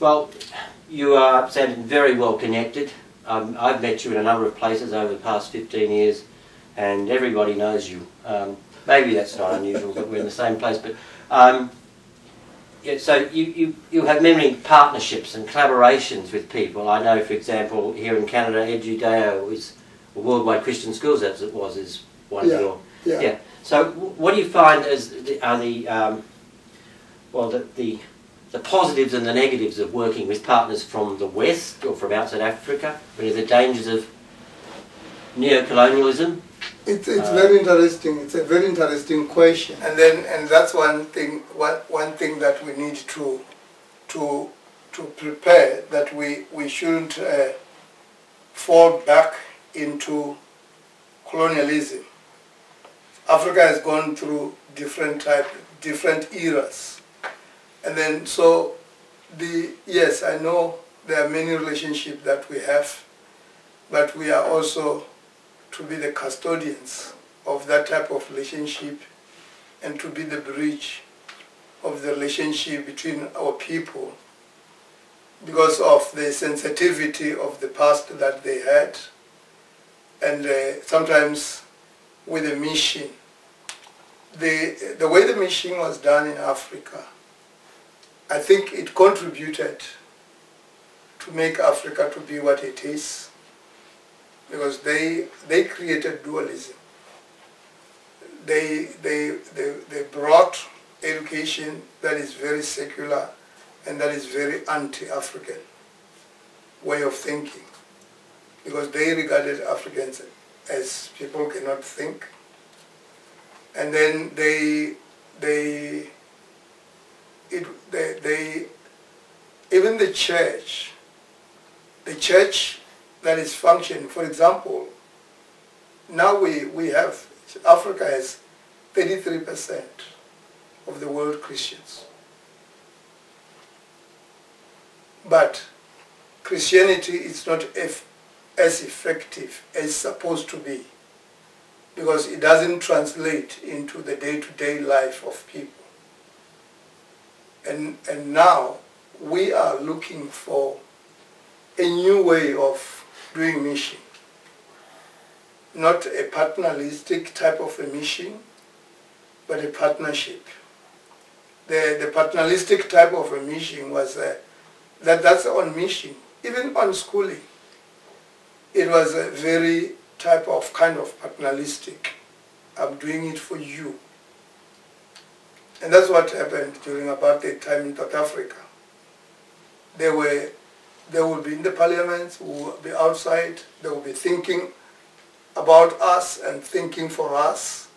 Well, you are sounding very well connected. I've met you in a number of places over the past 15 years, and everybody knows you. Maybe that's not unusual that we're in the same place, but yeah, so you have many partnerships and collaborations with people. I know, for example, here in Canada, Edudeo is Worldwide Christian Schools, as it was, is one of your... Yeah. So what do you find as the positives and the negatives of working with partners from the West or from outside Africa? What are the dangers of neocolonialism? It's very interesting. It's a very interesting question, and that's one thing that we need to prepare, that we shouldn't fall back into colonialism. Africa has gone through different eras, and then yes, I know there are many relationships that we have, but we are also to be the custodians of that type of relationship and to be the bridge of the relationship between our people because of the sensitivity of the past that they had, and sometimes with the mission. The way the mission was done in Africa, I think it contributed to make Africa to be what it is, because they created dualism. They brought education that is very secular and that is very anti-African way of thinking, because they regarded Africans as people cannot think. And then even the church that is functioning, for example, now we have, Africa has 33% of the world Christians. But Christianity is not as effective as it's supposed to be, because it doesn't translate into the day-to-day life of people. And now we are looking for a new way of doing mission, not a paternalistic type of a mission, but a partnership. The paternalistic type of a mission was that's on mission, even on schooling. It was a very kind of paternalistic. I'm doing it for you. And that's what happened during apartheid time in South Africa. They would be in the parliaments, we would be outside, they would be thinking about us and thinking for us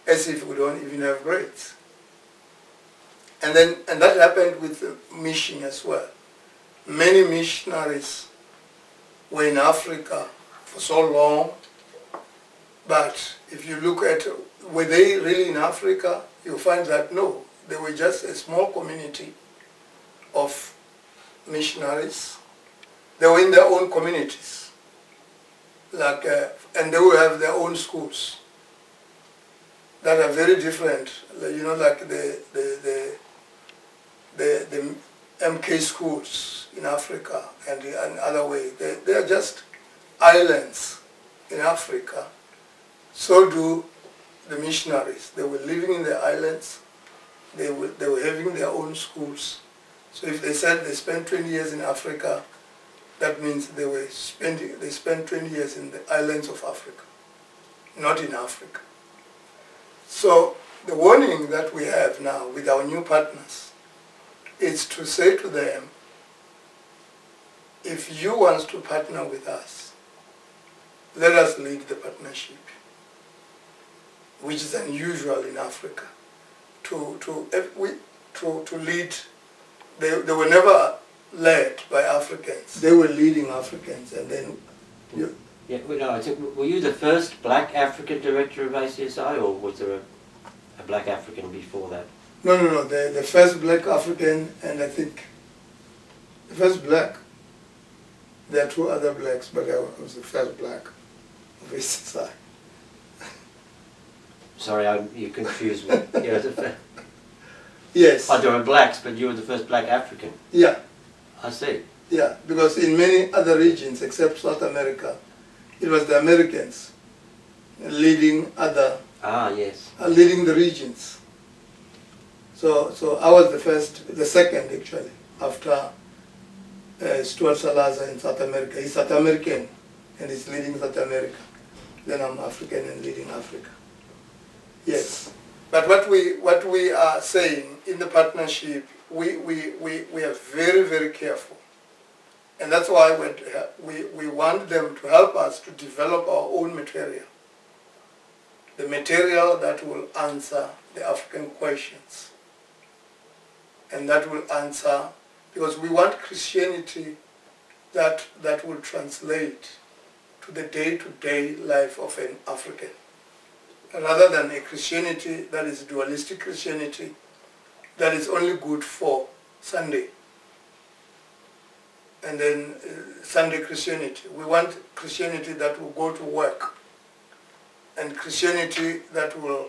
as if we don't even have grades. And that happened with the mission as well. Many missionaries were in Africa for so long, but if you look at, were they really in Africa, you find that no, they were just a small community of missionaries. They were in their own communities, and they will have their own schools that are very different. You know, like the MK schools in Africa and other way. They are just islands in Africa. So do the missionaries. They were living in the islands. They were having their own schools. So if they said they spent 20 years in Africa, that means they spent 20 years in the islands of Africa, not in Africa. So the warning that we have now with our new partners is to say to them, if you want to partner with us, let us lead the partnership, which is unusual in Africa. To lead, they were never led by Africans. They were leading Africans, and then were you the first black African director of ACSI, or was there a black African before that? No. The first black African, and I think the first black. There are two other blacks, but I was the first black of ACSI. Sorry, you confused me. Yes. Oh, there were blacks, but you were the first black African. Yeah. I see. Yeah, because in many other regions except South America, it was the Americans leading leading the regions. So I was the second actually, after Stuart Salazar in South America. He's South American and he's leading South America. Then I'm African and leading Africa. Yes. But what we are saying in the partnership, we are very, very careful. And that's why we want them to help us to develop our own material. The material that will answer the African questions. And that will answer, because we want Christianity that will translate to the day-to-day life of an African. Rather than a Christianity that is dualistic Christianity, that is only good for Sunday. And then Sunday Christianity. We want Christianity that will go to work. And Christianity that will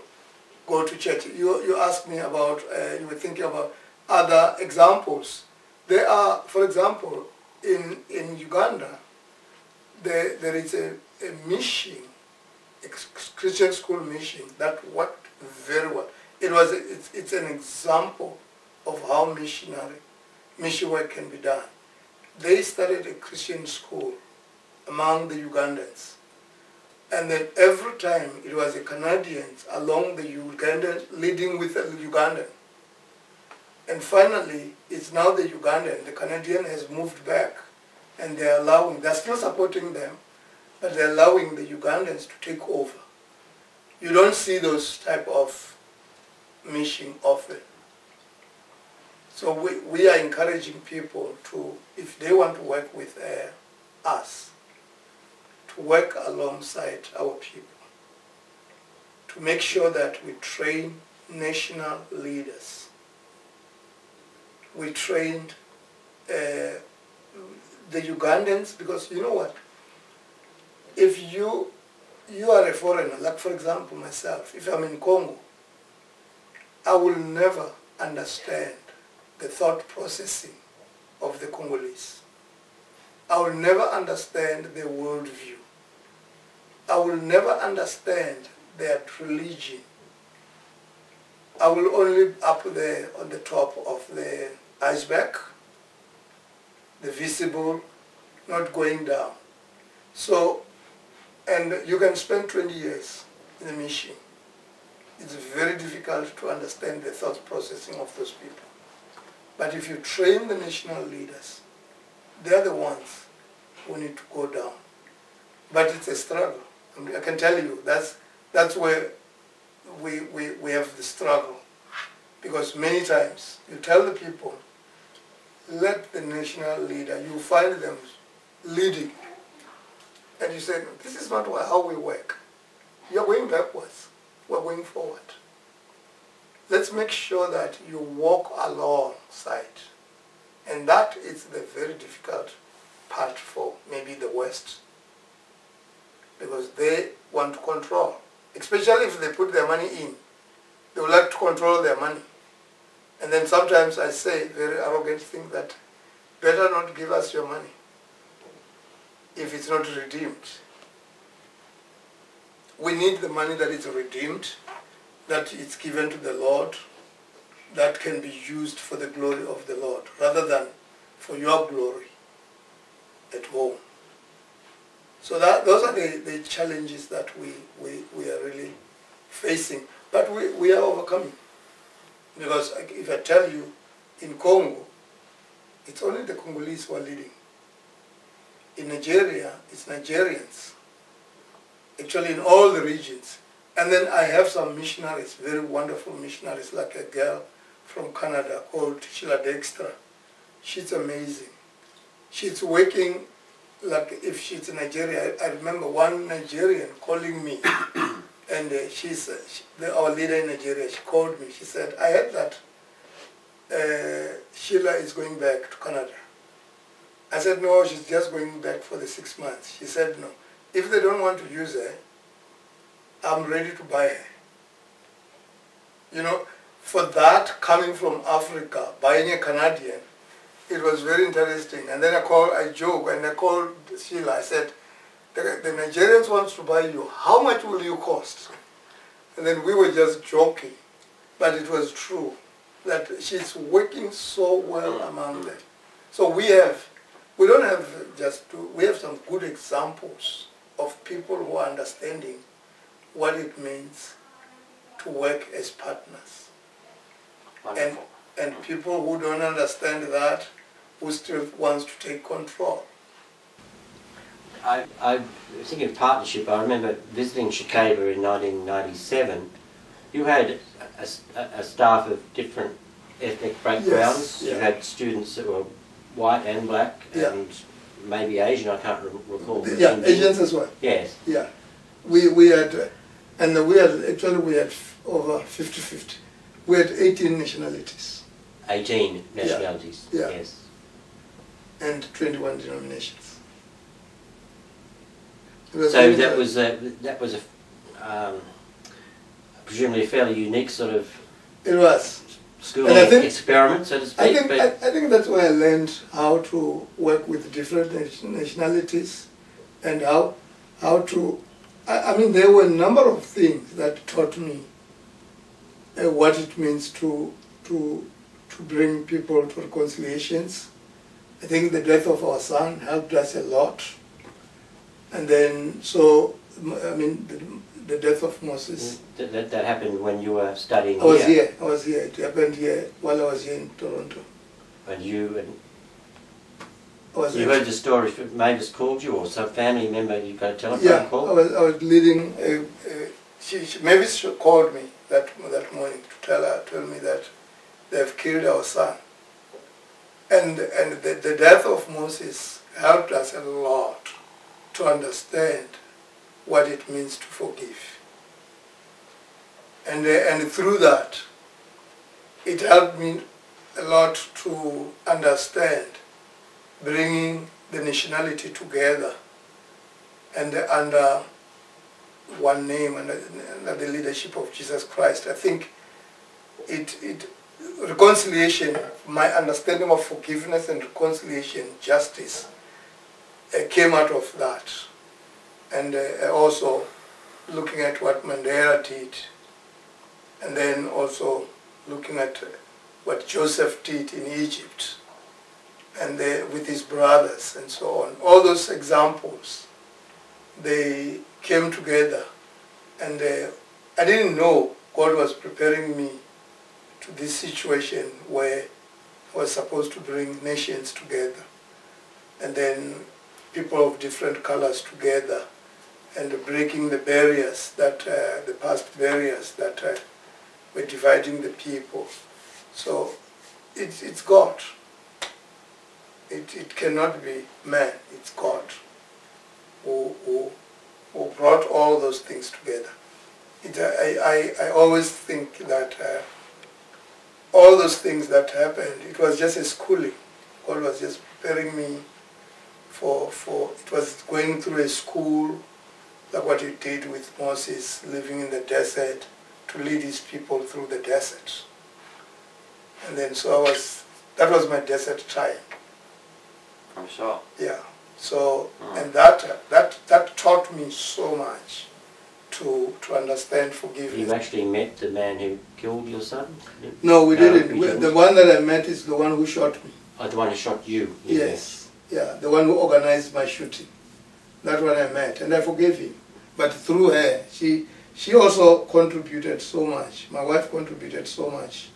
go to church. You asked me about, you were thinking about other examples. There are, for example, in Uganda, there is a mission, a Christian school mission that worked very well. It's an example of how mission work can be done. They started a Christian school among the Ugandans. And then every time it was the Canadians along the Ugandan leading with the Ugandan. And finally, it's now the Ugandan. The Canadian has moved back and they're still supporting them, but they're allowing the Ugandans to take over. You don't see those type of mission often. So we are encouraging people to, if they want to work with us, to work alongside our people, to make sure that we train national leaders. We trained the Ugandans, because you know what, if you are a foreigner, like for example myself, if I'm in Congo, I will never understand the thought processing of the Congolese. I will never understand their worldview. I will never understand their religion. I will only up there on the top of the iceberg, the visible, not going down. So, and you can spend 20 years in a mission. It's very difficult to understand the thought processing of those people. But if you train the national leaders, they're the ones who need to go down. But it's a struggle. I can tell you, that's where we have the struggle. Because many times you tell the people, let the national leader, you find them leading. And you say, this is not how we work. You're going backwards. We're going forward. Let's make sure that you walk alongside. And that is the very difficult part for maybe the West. Because they want to control. Especially if they put their money in. They would like to control their money. And then sometimes I say very arrogant things that better not give us your money if it's not redeemed. We need the money that is redeemed, that is given to the Lord, that can be used for the glory of the Lord, rather than for your glory at home. So those are the challenges that we are really facing. But we are overcoming. Because if I tell you, in Congo, it's only the Congolese who are leading. In Nigeria, it's Nigerians. Actually, in all the regions. And then I have some missionaries, very wonderful missionaries, like a girl from Canada called Sheila Dexter. She's amazing. She's working like if she's in Nigeria. I remember one Nigerian calling me, and she's our leader in Nigeria. She called me. She said, I heard that Sheila is going back to Canada. I said, no, she's just going back for the 6 months. She said, no. If they don't want to use her, I'm ready to buy her. You know, for that, coming from Africa, buying a Canadian, it was very interesting. And then I joked and I called Sheila. I said, the Nigerians want to buy you. How much will you cost? And then we were just joking, but it was true that she's working so well among them. So we have some good examples of people who are understanding what it means to work as partners. Wonderful. And people who don't understand that, who still wants to take control. I think of partnership. I remember visiting Shikaba in 1997. You had a staff of different ethnic backgrounds. Yes, yeah. You had students that were white and black, Yeah. and maybe Asian. I can't recall. Yeah, Asians as well. Yes. Yeah, we had over 50-50. We had 18 nationalities. 18 nationalities. Yeah. Yes. And 21 denominations. So that was a presumably a fairly unique sort of it was schooling experiment, so to speak. I think that's where I learned how to work with different nationalities and how to. I mean, there were a number of things that taught me what it means to bring people to reconciliations. I think the death of our son helped us a lot. And then, so, I mean, the death of Moses. That happened when you were studying I was here. It happened here while I was here in Toronto. And you heard the story, Mavis called you, or some family member, you got a telephone call? I was leading, Mavis called me that morning to tell me that they've killed our son. And the death of Moses helped us a lot to understand what it means to forgive. And through that, it helped me a lot to understand bringing the nationality together and under one name, under the leadership of Jesus Christ. I think reconciliation, my understanding of forgiveness and reconciliation, justice, came out of that. And also looking at what Mandela did, and then also looking at what Joseph did in Egypt, and with his brothers and so on. All those examples, they came together, and I didn't know God was preparing me to this situation where I was supposed to bring nations together, and then people of different colors together, and breaking the barriers that, the past barriers that were dividing the people. So it's God. It cannot be man, it's God who brought all those things together. I always think that all those things that happened, it was just a schooling. God was just preparing me for it was going through a school, like what he did with Moses, living in the desert, to lead his people through the desert. And then so that was my desert time. I'm sure. Yeah. So, and that taught me so much to understand forgiveness. You actually met the man who killed your son? No, we didn't. The one that I met is the one who shot me. Oh, the one who shot you? Yes. Yeah, the one who organized my shooting. That one I met, and I forgave him. But through her, she also contributed so much. My wife contributed so much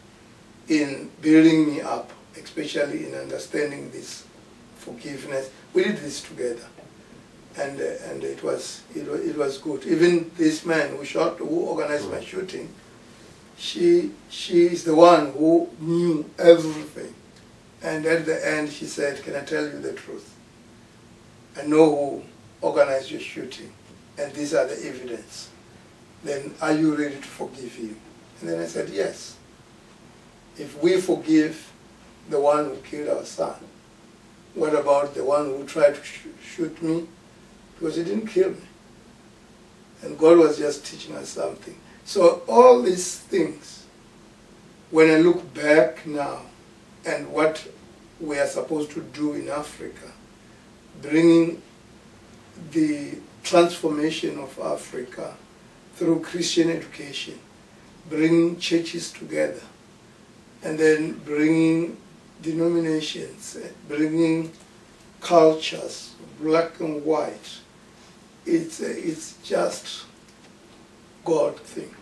in building me up, especially in understanding this forgiveness. We did this together, and it was good. Even this man who organized my shooting, she is the one who knew everything. And at the end, she said, "Can I tell you the truth? I know who organized your shooting, and these are the evidence. Then are you ready to forgive him?" And then I said, yes. If we forgive the one who killed our son, what about the one who tried to shoot me? Because he didn't kill me. And God was just teaching us something. So all these things, when I look back now, and what we are supposed to do in Africa, bringing the transformation of Africa through Christian education, bringing churches together, and then bringing denominations, bringing cultures, black and white. It's just God thing.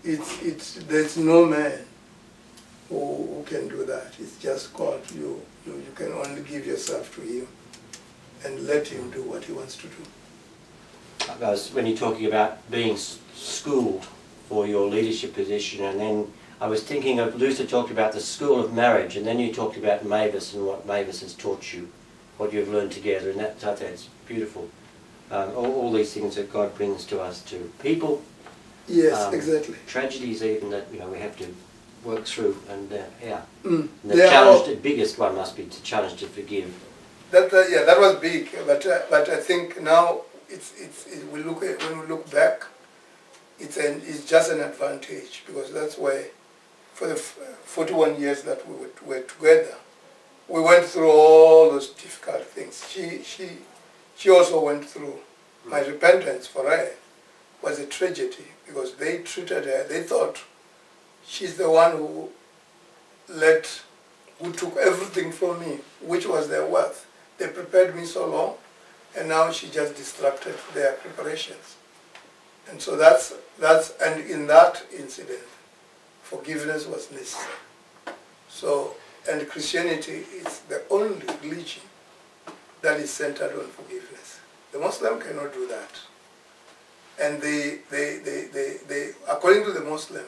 There's no man who can do that. It's just God. You can only give yourself to Him and let Him do what He wants to do. Because when you're talking about being schooled for your leadership position, and then I was thinking of, Luther talked about the school of marriage, and then you talked about Mavis and what Mavis has taught you, what you've learned together, and that's beautiful. All these things that God brings to us, to people. Yes, exactly. Tragedies even that we have to work through, and yeah. Mm. And the challenge, the biggest one must be the challenge to forgive. That was big, but I think now when we look back, it's just an advantage, because that's why for the 41 years that we were together, we went through all those difficult things. She also went through. My repentance for her was a tragedy, because they treated her, they thought she's the one who took everything from me, which was their wealth. They prepared me so long, and now she just distracted their preparations. And so and in that incident, forgiveness was necessary. So, and Christianity is the only religion that is centered on forgiveness. The Muslim cannot do that. And they according to the Muslim,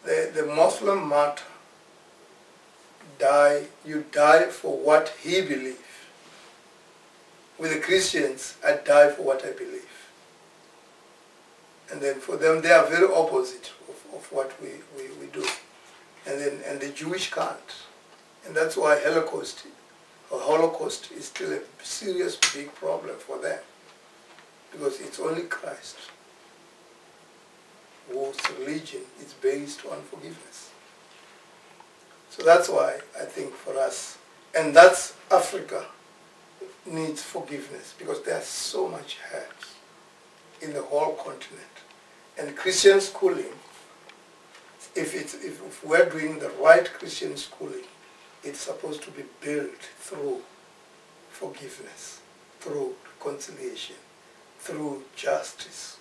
the Muslim martyr you die for what he believes. With the Christians, I die for what I believe. And then for them, they are very opposite of what we do. And the Jewish can't. And that's why Holocaust is still a serious, big problem for them. Because it's only Christ whose religion is based on forgiveness. So that's why I think for us, and that's Africa needs forgiveness, because there's so much hurt in the whole continent. And Christian schooling, if we're doing the right Christian schooling, it's supposed to be built through forgiveness, through reconciliation, through justice,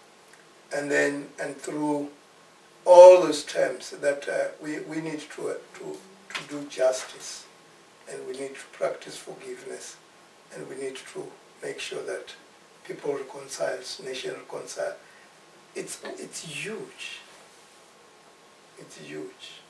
and through all those terms that we need to do justice, and we need to practice forgiveness, and we need to make sure that people reconcile, nation reconcile. It's huge. It's huge.